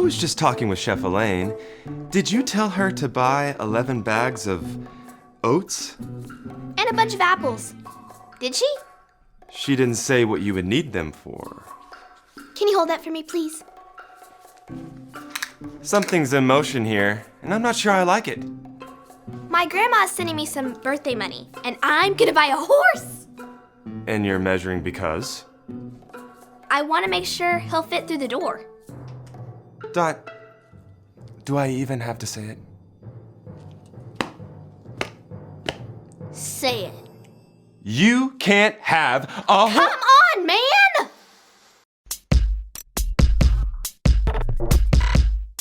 was just talking with Chef Elaine. Did you tell her to buy 11 bags of oats? And a bunch of apples. Did she? She didn't say what you would need them for. Can you hold that for me, please? Something's in motion here, and I'm not sure I like it. My grandma's sending me some birthday money, and I'm gonna buy a horse! And you're measuring because? I want to make sure he'll fit through the door. Dot, do I even have to say it? Say it. You can't have a Come on, man!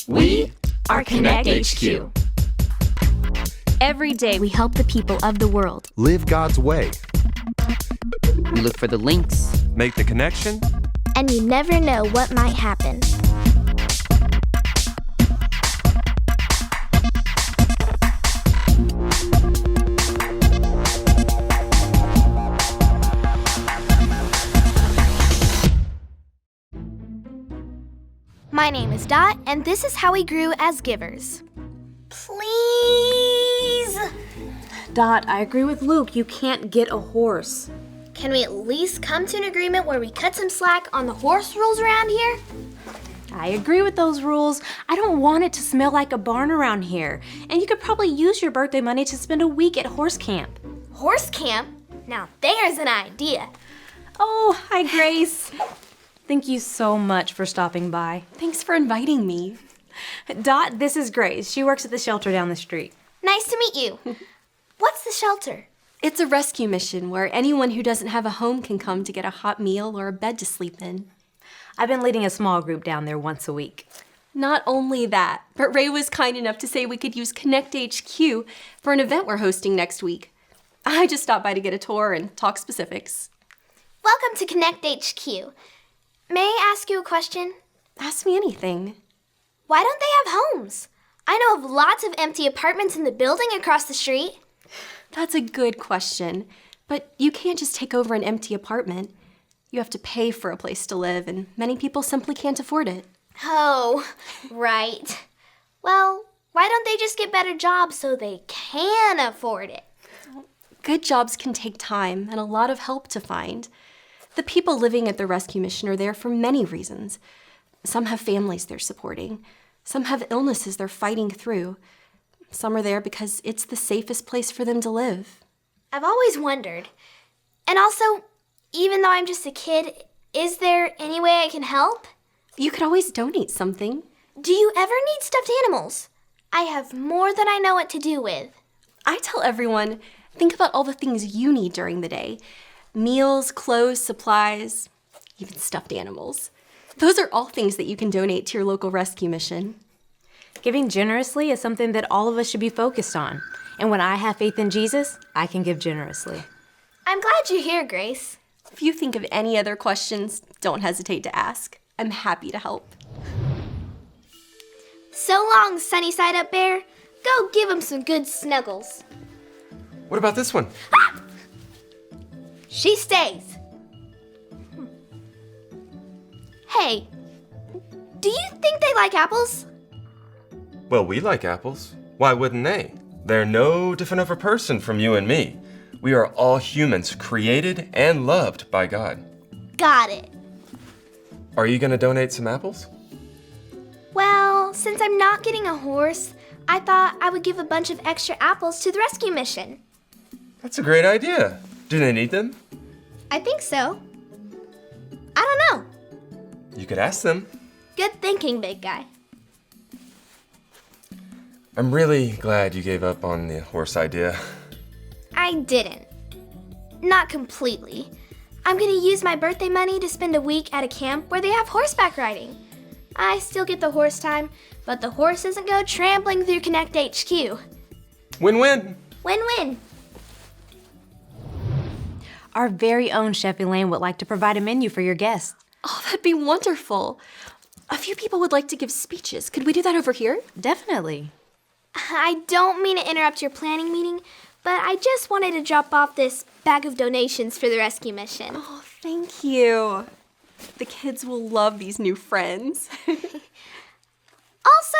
We are Connect HQ. Every day we help the people of the world. Live God's way. We look for the links. Make the connection? And you never know what might happen. My name is Dot, and this is how we grew as givers. Please! Dot, I agree with Luke. You can't get a horse. Can we at least come to an agreement where we cut some slack on the horse rules around here? I agree with those rules. I don't want it to smell like a barn around here. And you could probably use your birthday money to spend a week at horse camp. Horse camp? Now there's an idea. Oh, hi, Grace. Thank you so much for stopping by. Thanks for inviting me. Dot, this is Grace. She works at the shelter down the street. Nice to meet you. What's the shelter? It's a rescue mission where anyone who doesn't have a home can come to get a hot meal or a bed to sleep in. I've been leading a small group down there once a week. Not only that, but Ray was kind enough to say we could use Connect HQ for an event we're hosting next week. I just stopped by to get a tour and talk specifics. Welcome to Connect HQ. May I ask you a question? Ask me anything. Why don't they have homes? I know of lots of empty apartments in the building across the street. That's a good question, but you can't just take over an empty apartment. You have to pay for a place to live, and many people simply can't afford it. Oh, right. Well, why don't they just get better jobs so they can afford it? Good jobs can take time and a lot of help to find. The people living at the rescue mission are there for many reasons. Some have families they're supporting. Some have illnesses they're fighting through. Some are there because it's the safest place for them to live. I've always wondered. And also, even though I'm just a kid, is there any way I can help? You could always donate something. Do you ever need stuffed animals? I have more than I know what to do with. I tell everyone, think about all the things you need during the day. Meals, clothes, supplies, even stuffed animals. Those are all things that you can donate to your local rescue mission. Giving generously is something that all of us should be focused on. And when I have faith in Jesus, I can give generously. I'm glad you're here, Grace. If you think of any other questions, don't hesitate to ask. I'm happy to help. So long, sunny side up bear. Go give him some good snuggles. What about this one? Ah! She stays. Hey, do you think they like apples? Well, we like apples. Why wouldn't they? They're no different of a person from you and me. We are all humans, created and loved by God. Got it. Are you gonna donate some apples? Well, since I'm not getting a horse, I thought I would give a bunch of extra apples to the rescue mission. That's a great idea. Do they need them? I think so. I don't know. You could ask them. Good thinking, big guy. I'm really glad you gave up on the horse idea. I didn't. Not completely. I'm gonna use my birthday money to spend a week at a camp where they have horseback riding. I still get the horse time, but the horse doesn't go trampling through Connect HQ. Win-win. Win-win. Our very own Chef Elaine would like to provide a menu for your guests. Oh, that'd be wonderful. A few people would like to give speeches. Could we do that over here? Definitely. I don't mean to interrupt your planning meeting, but I just wanted to drop off this bag of donations for the rescue mission. Oh, thank you. The kids will love these new friends. Also,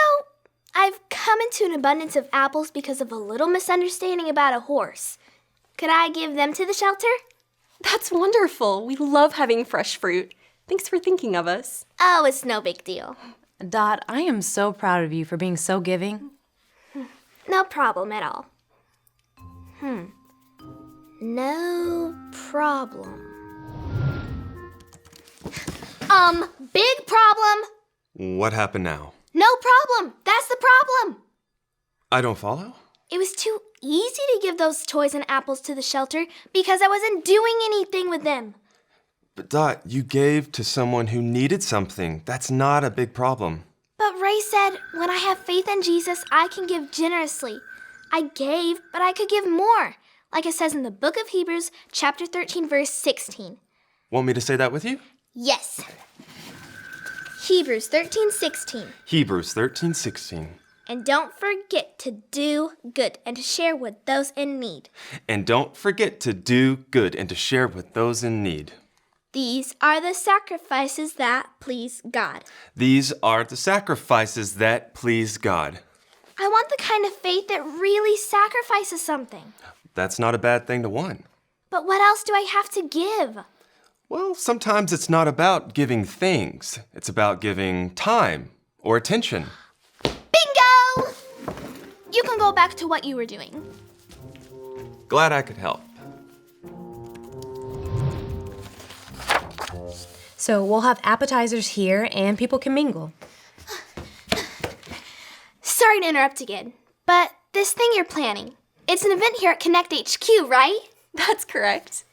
I've come into an abundance of apples because of a little misunderstanding about a horse. Could I give them to the shelter? That's wonderful. We love having fresh fruit. Thanks for thinking of us. Oh, it's no big deal. Dot, I am so proud of you for being so giving. No problem at all. No problem. Big problem. What happened now? No problem. That's the problem. I don't follow? It was too easy to give those toys and apples to the shelter because I wasn't doing anything with them. But Dot, you gave to someone who needed something. That's not a big problem. But Ray said, when I have faith in Jesus, I can give generously. I gave, but I could give more, like it says in the book of Hebrews, chapter 13, verse 16. Want me to say that with you? Yes. Hebrews 13:16. Hebrews 13:16. And don't forget to do good and to share with those in need. And don't forget to do good and to share with those in need. These are the sacrifices that please God. These are the sacrifices that please God. I want the kind of faith that really sacrifices something. That's not a bad thing to want. But what else do I have to give? Well, sometimes it's not about giving things. It's about giving time or attention. Bingo! You can go back to what you were doing. Glad I could help. So we'll have appetizers here and people can mingle. Sorry to interrupt again, but this thing you're planning, it's an event here at Connect HQ, right? That's correct.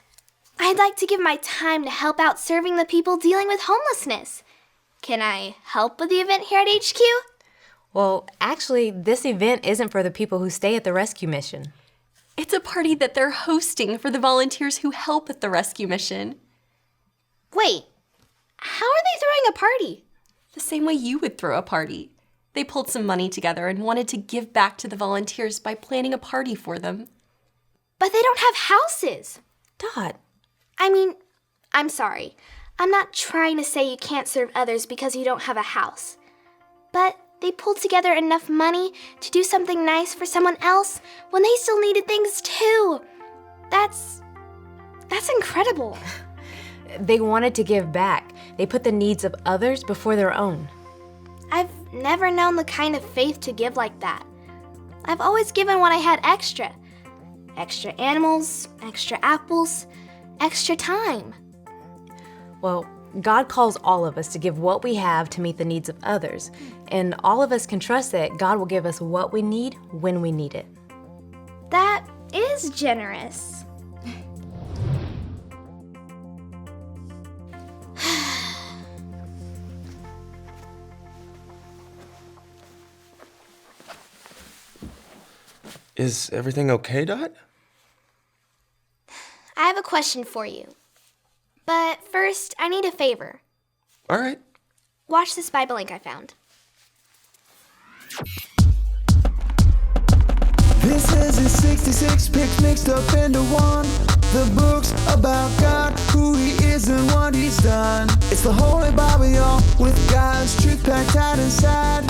I'd like to give my time to help out serving the people dealing with homelessness. Can I help with the event here at HQ? Well, actually, this event isn't for the people who stay at the rescue mission. It's a party that they're hosting for the volunteers who help at the rescue mission. Wait, how are they throwing a party? The same way you would throw a party. They pulled some money together and wanted to give back to the volunteers by planning a party for them. But they don't have houses. Dot. I mean, I'm sorry. I'm not trying to say you can't serve others because you don't have a house. But they pulled together enough money to do something nice for someone else when they still needed things too. That's incredible. They wanted to give back. They put the needs of others before their own. I've never known the kind of faith to give like that. I've always given when I had extra. Extra animals, extra apples, extra time. Well, God calls all of us to give what we have to meet the needs of others. And all of us can trust that God will give us what we need when we need it. That is generous. Is everything okay, Dot? I have a question for you. But first, I need a favor. All right. Watch this Bible link I found. This is his 66 picks mixed up into one. The book's about God, who he is and what he's done. It's the Holy Bible, y'all, with God's truth packed tight inside.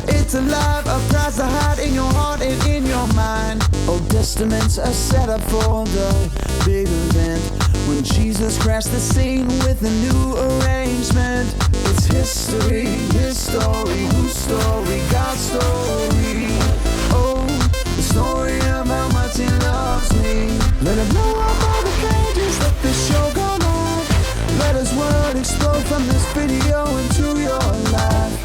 It's alive, a prize to hide in your heart and in your mind. Old Testaments are set up for the big event when Jesus crashed the scene with a new arrangement. It's history, his story, whose story, God's story. Oh, the story of how much he loves me. Let him blow up all the pages, let this show go live. Let his word explode from this video into your life.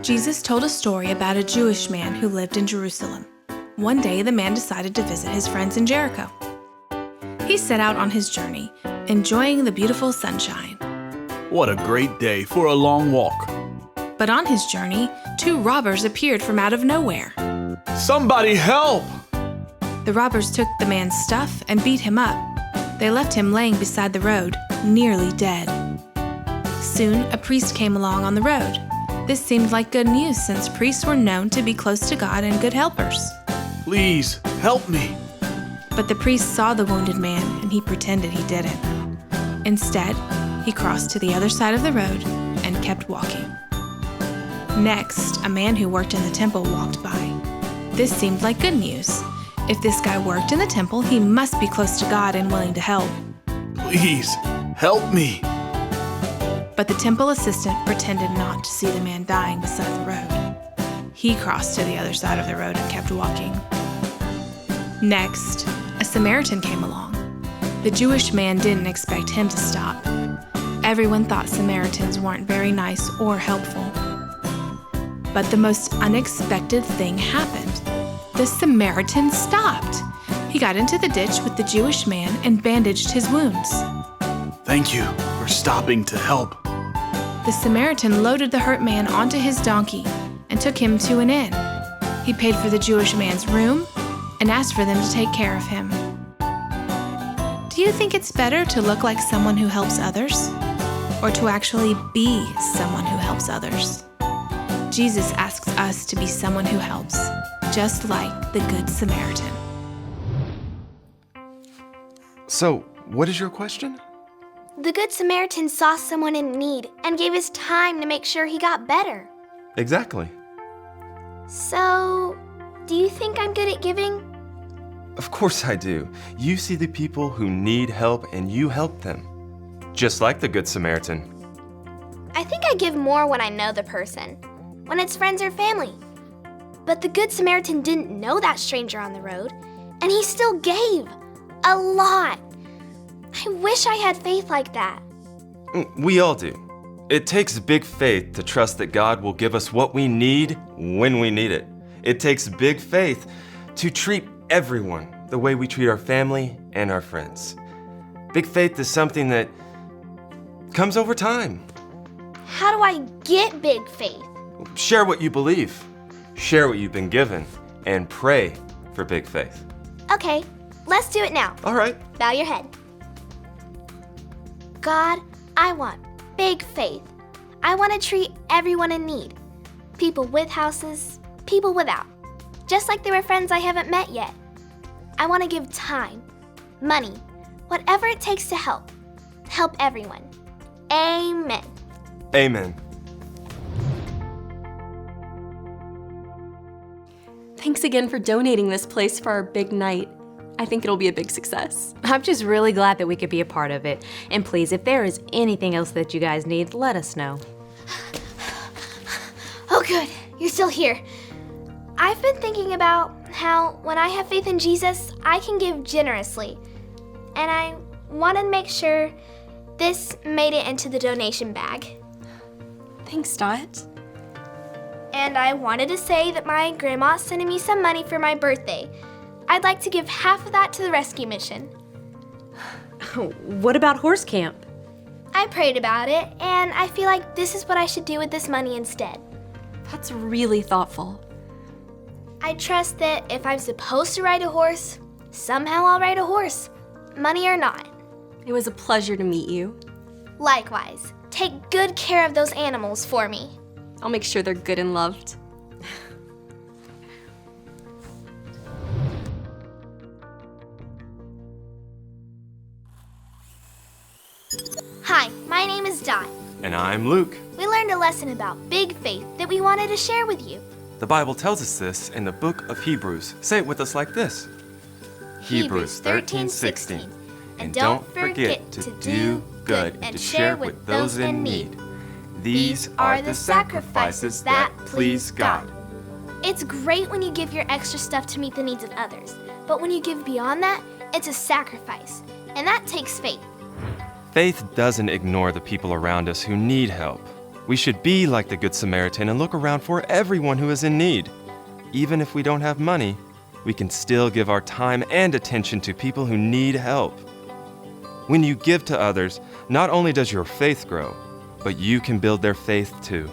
Jesus told a story about a Jewish man who lived in Jerusalem. One day, the man decided to visit his friends in Jericho. He set out on his journey, enjoying the beautiful sunshine. What a great day for a long walk. But on his journey, two robbers appeared from out of nowhere. Somebody help! The robbers took the man's stuff and beat him up. They left him laying beside the road, nearly dead. Soon, a priest came along on the road. This seemed like good news since priests were known to be close to God and good helpers. Please, help me. But the priest saw the wounded man and he pretended he didn't. Instead, he crossed to the other side of the road and kept walking. Next, a man who worked in the temple walked by. This seemed like good news. If this guy worked in the temple, he must be close to God and willing to help. Please, help me. But the temple assistant pretended not to see the man dying beside the road. He crossed to the other side of the road and kept walking. Next, a Samaritan came along. The Jewish man didn't expect him to stop. Everyone thought Samaritans weren't very nice or helpful. But the most unexpected thing happened. The Samaritan stopped. He got into the ditch with the Jewish man and bandaged his wounds. Thank you for stopping to help. The Samaritan loaded the hurt man onto his donkey and took him to an inn. He paid for the Jewish man's room and asked for them to take care of him. Do you think it's better to look like someone who helps others, or to actually be someone who helps others? Jesus asks us to be someone who helps, just like the Good Samaritan. So, what is your question? The Good Samaritan saw someone in need and gave his time to make sure he got better. Exactly. So, do you think I'm good at giving? Of course I do. You see the people who need help and you help them. Just like the Good Samaritan. I think I give more when I know the person, when it's friends or family. But the Good Samaritan didn't know that stranger on the road, and he still gave. A lot. I wish I had faith like that. We all do. It takes big faith to trust that God will give us what we need when we need it. It takes big faith to treat everyone the way we treat our family and our friends. Big faith is something that comes over time. How do I get big faith? Share what you believe. Share what you've been given. And pray for big faith. Okay, let's do it now. All right. Bow your head. God, I want big faith. I want to treat everyone in need. People with houses, people without. Just like they were friends I haven't met yet. I want to give time, money, whatever it takes to help. Help everyone. Amen. Amen. Thanks again for donating this place for our big night. I think it'll be a big success. I'm just really glad that we could be a part of it. And please, if there is anything else that you guys need, let us know. Oh, good. You're still here. I've been thinking about how when I have faith in Jesus, I can give generously. And I want to make sure this made it into the donation bag. Thanks, Dot. And I wanted to say that my grandma's sending me some money for my birthday. I'd like to give half of that to the rescue mission. What about horse camp? I prayed about it, and I feel like this is what I should do with this money instead. That's really thoughtful. I trust that if I'm supposed to ride a horse, somehow I'll ride a horse, money or not. It was a pleasure to meet you. Likewise, take good care of those animals for me. I'll make sure they're good and loved. Hi, my name is Dot. And I'm Luke. We learned a lesson about big faith that we wanted to share with you. The Bible tells us this in the book of Hebrews. Say it with us like this. Hebrews 13:16. And don't forget to do good and share with those in need. These are the sacrifices that please God. It's great when you give your extra stuff to meet the needs of others, but when you give beyond that, it's a sacrifice, and that takes faith. Faith doesn't ignore the people around us who need help. We should be like the Good Samaritan and look around for everyone who is in need. Even if we don't have money, we can still give our time and attention to people who need help. When you give to others, not only does your faith grow, but you can build their faith too.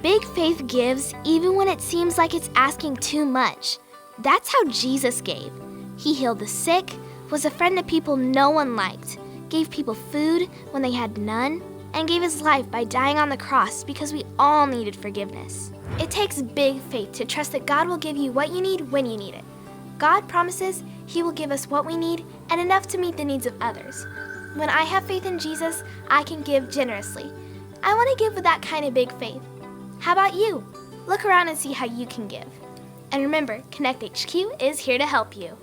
Big faith gives even when it seems like it's asking too much. That's how Jesus gave. He healed the sick, was a friend to people no one liked, gave people food when they had none, and gave his life by dying on the cross because we all needed forgiveness. It takes big faith to trust that God will give you what you need when you need it. God promises he will give us what we need and enough to meet the needs of others. When I have faith in Jesus, I can give generously. I want to give with that kind of big faith. How about you? Look around and see how you can give. And remember, Connect HQ is here to help you.